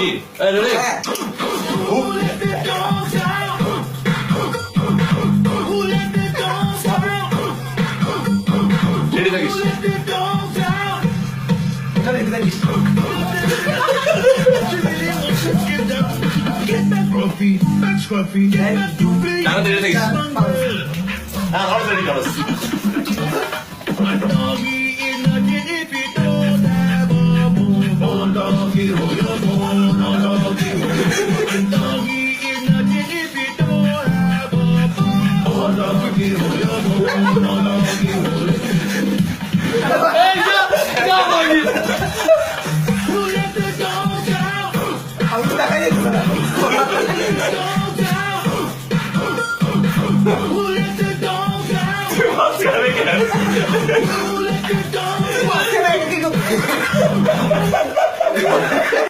কি ready ready থাকিস তাহলে রেডি থাকিস হ্যাঁ আর রেডি করস Doggy in the kitty, don't have a boom, doggy.